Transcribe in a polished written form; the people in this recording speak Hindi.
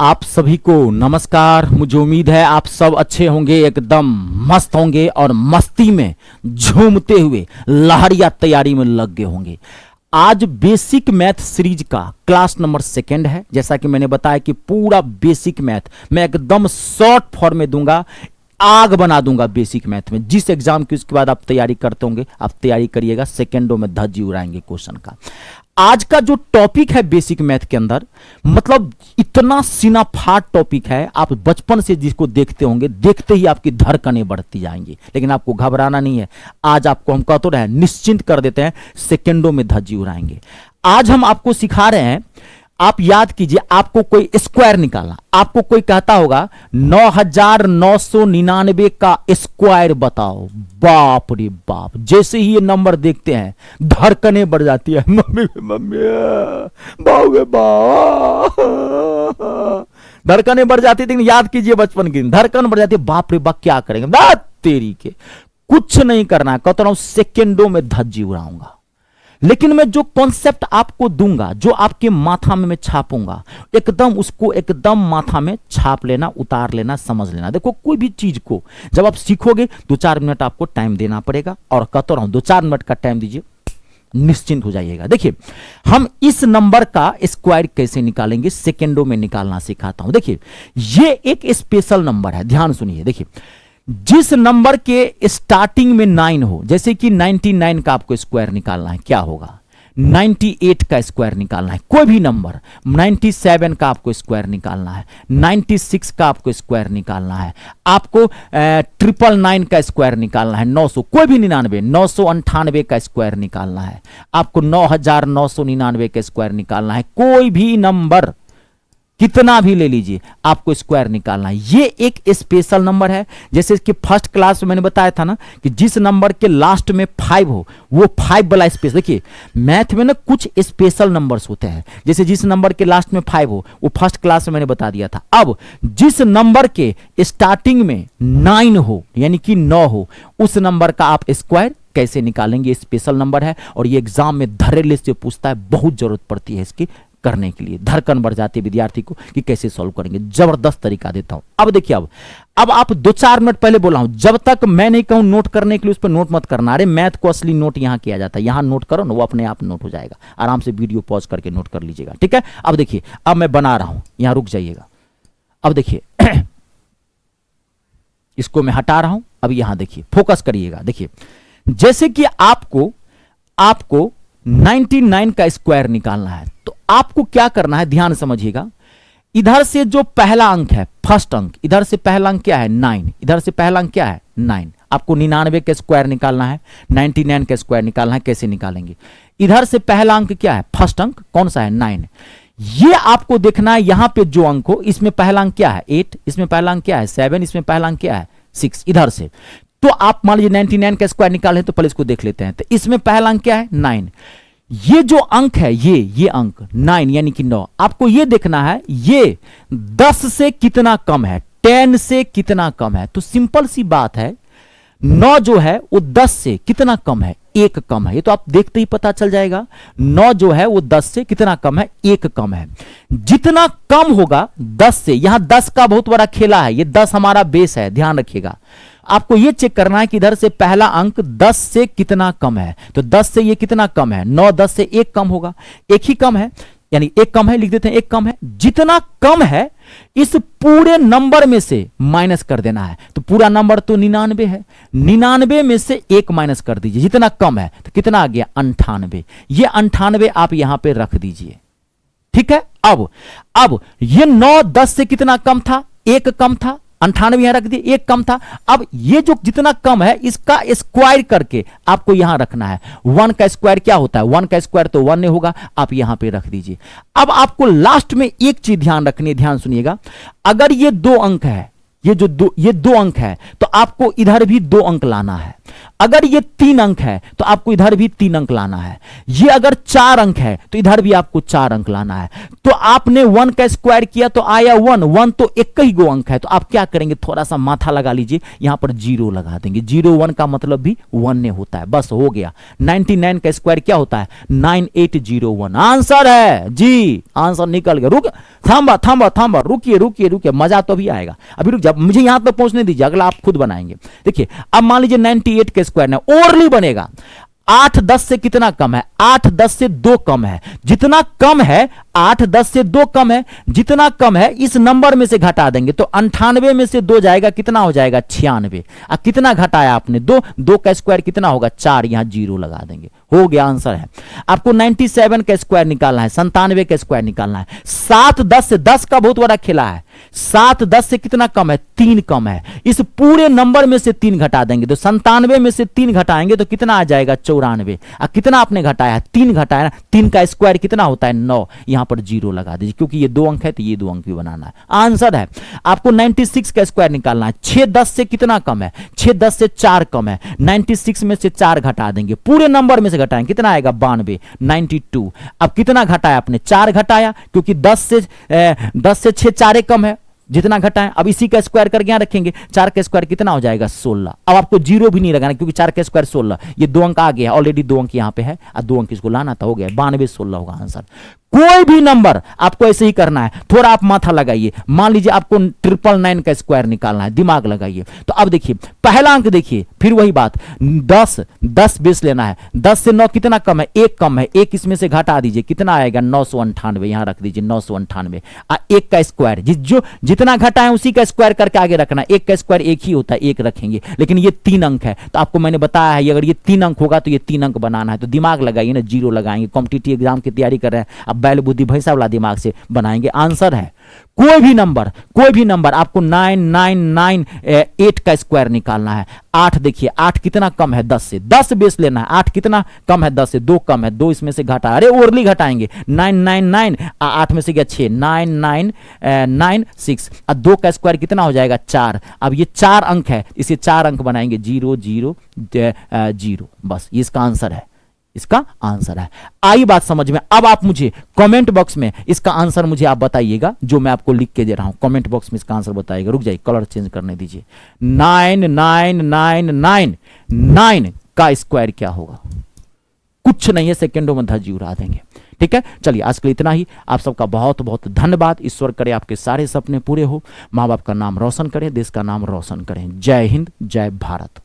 आप सभी को नमस्कार। मुझे उम्मीद है आप सब अच्छे होंगे, एकदम मस्त होंगे और मस्ती में झूमते हुए लहरिया तैयारी में लग गए होंगे। आज बेसिक मैथ सीरीज का क्लास नंबर 2 है। जैसा कि मैंने बताया कि पूरा बेसिक मैथ मैं एकदम शॉर्ट फॉर्म में दूंगा, आग बना दूंगा बेसिक मैथ में। जिस एग्जाम की उसके बाद आप तैयारी करते होंगे, आप तैयारी करिएगा, सेकेंडों में धज्जी उड़ाएंगे क्वेश्चन का। आज का जो टॉपिक है बेसिक मैथ के अंदर, मतलब इतना सीना फाट टॉपिक है, आप बचपन से जिसको देखते होंगे, देखते ही आपकी धड़कनें बढ़ती जाएंगी। लेकिन आपको घबराना नहीं है, आज आपको हम कहते रहे निश्चिंत कर देते हैं, सेकेंडों में धज्जी उड़ाएंगे। आज हम आपको सिखा रहे हैं, आप याद कीजिए, आपको कोई स्क्वायर निकालना, आपको कोई कहता होगा 9999 का स्क्वायर बताओ। बाप रे बाप, जैसे ही ये नंबर देखते हैं धड़कनें बढ़ जाती है। मम्मी मम्मी बाओगे बा, धड़कनें बढ़ जाती थी। याद कीजिए बचपन की धड़कन बढ़ जाती है, बाप रे बाप क्या करेंगे, बात तेरी के कुछ नहीं करना है, कहता हूं सेकेंडों में धज्जी उड़ाऊंगा। लेकिन मैं जो कॉन्सेप्ट आपको दूंगा, जो आपके माथा में मैं छापूंगा, एकदम उसको एकदम माथा में छाप लेना, उतार लेना, समझ लेना। देखो कोई भी चीज को जब आप सीखोगे 2-4 मिनट आपको टाइम देना पड़ेगा, और कहता रहा हूं 2-4 मिनट का टाइम दीजिए, निश्चिंत हो जाइएगा। देखिए हम इस नंबर का स्क्वायर कैसे निकालेंगे, सेकेंडों में निकालना सिखाता हूं। देखिए ये एक स्पेशल नंबर है, ध्यान सुनिए। देखिए जिस नंबर के स्टार्टिंग में 9 हो, जैसे कि 99 का आपको स्क्वायर निकालना है, क्या होगा, 98 का स्क्वायर निकालना है, कोई भी नंबर, 97 का आपको स्क्वायर निकालना है, 96 का आपको स्क्वायर निकालना है, आपको 999 का स्क्वायर निकालना है, 900, कोई भी 99, 998 का स्क्वायर निकालना है, आपको 9999 का स्क्वायर निकालना है, कोई भी नंबर कितना भी ले लीजिए, आपको स्क्वायर निकालना है। ये एक स्पेशल नंबर है। जैसे कि फर्स्ट क्लास में मैंने बताया था ना कि जिस नंबर के लास्ट में 5 हो, वो 5 वाला स्पेस। देखिए मैथ में ना कुछ स्पेशल नंबर्स होते हैं, जैसे जिस नंबर के लास्ट में 5 हो, वो फर्स्ट क्लास में मैंने बता दिया था। अब जिस नंबर के स्टार्टिंग में 9 हो, यानी कि 9 हो, उस नंबर का आप स्क्वायर कैसे निकालेंगे, स्पेशल नंबर है। और ये एग्जाम में धड़ल्ले से पूछता है, बहुत जरूरत पड़ती है इसकी करने के लिए, धड़कन बढ़ जाती है विद्यार्थी को कि कैसे सॉल्व करेंगे। जबरदस्त तरीका देता हूं। अब देखिए, अब आप 2-4 मिनट पहले बोला हूं, जब तक मैं नहीं कहूं नोट करने के लिए, उस पर नोट मत करना। अरे मैथ को असली नोट यहां किया जाता है, यहां नोट करो ना, वो अपने आप नोट हो जाएगा। आराम से वीडियो पॉज करके नोट कर लीजिएगा, ठीक है। अब देखिए, अब मैं बना रहा हूं, यहां रुक जाइएगा। अब देखिए इसको मैं हटा रहा हूं, अब यहां देखिए, फोकस करिएगा। देखिए जैसे कि आपको 99 का स्क्वायर निकालना है, तो आपको क्या करना है, ध्यान समझिएगा। इधर से जो पहला अंक है, फर्स्ट अंक, इधर से पहला अंक क्या है, 9, इधर से पहला अंक क्या है, 9। आपको 99 का स्क्वायर निकालना है, 99 का स्क्वायर निकालना है। कैसे निकालेंगे, इधर से पहला अंक क्या है, फर्स्ट अंक कौन सा है, 9। ये आपको देखना है, यहां पे जो अंक हो, इसमें पहला अंक क्या है, 8, इसमें पहला अंक क्या है, 7, इसमें पहला अंक क्या है, 6, इधर से। तो आप मान लीजिए 99 का स्क्वायर निकाले, तो पहले इसको देख लेते हैं। तो इसमें पहला अंक क्या है, 9। ये जो अंक है, ये अंक 9 यानी कि 9, आपको ये देखना है ये 10 से कितना कम है, 10 से कितना कम है। तो सिंपल सी बात है, 9 जो है वो 10 से कितना कम है, 1 कम है। ये तो आप देखते ही पता चल जाएगा। 9 जो है वो 10 से कितना कम है, 1 कम है। जितना कम होगा 10 से, यहां 10 का बहुत बड़ा खेला है, ये 10 हमारा बेस है, ध्यान रखिएगा। आपको ये चेक करना है कि इधर से पहला अंक 10 से कितना कम है। तो 10 से ये कितना कम है, 9, 10 से 1 कम होगा, 1 ही कम है, यानी 1 कम है, लिख देते हैं 1 कम है। जितना कम है इस पूरे नंबर में से माइनस कर देना है। तो पूरा नंबर तो 99 है, 99 में से 1 माइनस कर दीजिए, जितना कम है। तो कितना आ गया, 98। ये 98 आप यहां पे रख दीजिए, ठीक है। अब ये 9 10 से कितना कम था, 1 कम था, 98 यहां रख दिए, 1 कम था। अब ये जो जितना कम है इसका स्क्वायर करके आपको यहां रखना है। 1 का स्क्वायर क्या होता है, 1 का स्क्वायर तो 1 होगा, आप यहां पे रख दीजिए। अब आपको लास्ट में एक चीज ध्यान रखनी है, ध्यान सुनिएगा। अगर ये 2 अंक है, ये 2 अंक है, तो आपको इधर भी 2 अंक लाना है। अगर ये 3 अंक है तो आपको इधर भी 3 अंक लाना है। ये अगर 4 अंक है तो इधर भी आपको 4 अंक लाना है। तो आपने 1 का स्क्वायर किया तो आया 1, 1 तो एक ही गो अंक है, तो आप क्या करेंगे, थोड़ा सा माथा लगा लीजिए, यहां पर 0 लगा देंगे। 0 1 का मतलब भी 1 ने होता है, बस हो गया। 99 का स्क्वायर क्या होता है, 9801। आंसर है जी, आंसर निकल गया। रुक, थांबा थांबा थांबा, रुकिए रुकिए रुकिए, मजा तो भी आएगा, अभी रुक जा, मुझे यहां तक पहुंचने दीजिए, अगला आप खुद बनाएंगे। देखिए अब मान लीजिए 98 के स्क्वायर ने ओरली बनेगा। 8 10 से कितना कम है, 8 10 से 2 कम है। जितना कम है 8 10 से 2 कम है, जितना कम है इस नंबर में से घटा देंगे तो 98 में से 2 जाएगा, कितना हो जाएगा 96। अब कितना घटाया आपने, 2, 2 का स्क्वायर कितना होगा 4, यहां 0 लगा देंगे, हो गया, आंसर है। आपको 97 का स्क्वायर निकालना है, 97 का स्क्वायर निकालना है। 7 10 से, 10 का बहुत बड़ा खेला है, 7 10 से कितना कम है, 3 कम है। इस पूरे नंबर में से 3 घटा देंगे तो 97 में से 3 घटाएंगे तो कितना आ जाएगा 94। अब कितना आपने घटाया, 3 घटाया ना, 3 का स्क्वायर कितना होता है 9, यहां पर 0 लगा दीजिए, क्योंकि ये 2 अंक है तो ये 2 अंक भी बनाना है। आंसर है। आपको 96 का स्क्वायर निकालना है। 6 10 से कितना कम है, 6 10 से 4 कम है। 96 में से 4 घटा देंगे, पूरे नंबर में से घटाएंगे, कितना आएगा 92, 92। अब कितना घटाया आपने, 4 घटाया, क्योंकि 10 से 6 4 कम है, जितना घटाएं। अब इसी का स्क्वायर करके यहां रखेंगे, 4 का स्क्वायर कितना हो जाएगा 16। अब आपको 0 भी नहीं लगाना, क्योंकि 4 का स्क्वायर 16, ये 2 अंक आ गया, ऑलरेडी 2 अंक यहां पे है, और 2 अंक इसको लाना था, हो गया 92 16 होगा आंसर। कोई भी नंबर आपको ऐसे ही करना है, थोड़ा आप माथा लगाइए। मान लीजिए आपको 999 का स्क्वायर निकालना है, दिमाग लगाइए। तो अब देखिए पहला अंक देखिए, फिर वही बात, 10 10 20 लेना है। 10 से 9 कितना कम है, 1 कम है, 1 इसमें से घटा दीजिए, कितना आएगा 998, यहां रख दीजिए 998। 1 का स्क्वायर जो जितना घटा है उसी का स्क्वायर करके आगे रखना है। 1 का स्क्वायर 1 ही होता है, 1 रखेंगे, लेकिन ये 3 अंक है, तो आपको मैंने बताया है अगर ये 3 अंक होगा तो ये 3 अंक बनाना है। तो दिमाग लगाइए ना, 0 लगाएंगे, कॉम्पिटिटिव एग्जाम की तैयारी कर रहे हैं, अब बैल बुद्धि भैंसा वाला दिमाग से बनाएंगे। आंसर है कोई भी नंबर आपको 9998 का स्क्वायर निकालना है। 8 देखिए, 8 कितना कम है 10 से, 10 बेस लेना है। 8 कितना कम है 10 से, 2 कम है, 2 इसमें से घटा, अरे ओरली घटाएंगे, 999 8 में से गया 6, 9996, और 2 का स्क्वायर कितना हो जाएगा 4। अब ये 4 अंक है, इसे 4 अंक बनाएंगे, 0 0 0, बस ये इसका आंसर है, इसका आंसर है। आई बात समझ में। अब आप मुझे कमेंट बॉक्स में इसका आंसर मुझे आप बताइएगा, जो मैं आपको लिख के दे रहा हूं, कमेंट बॉक्स में इसका आंसर बताइएगा। रुक जाइए, कलर चेंज करने दीजिए। 9999 का स्क्वायर क्या होगा, कुछ नहीं है, सेकेंडों में धज्जी उड़ा देंगे। ठीक है, चलिए आज के लिए इतना ही। आप सबका बहुत बहुत धन्यवाद। ईश्वर करे आपके सारे सपने पूरे हो, माँ बाप का नाम रोशन करें, देश का नाम रोशन करें। जय हिंद, जय भारत।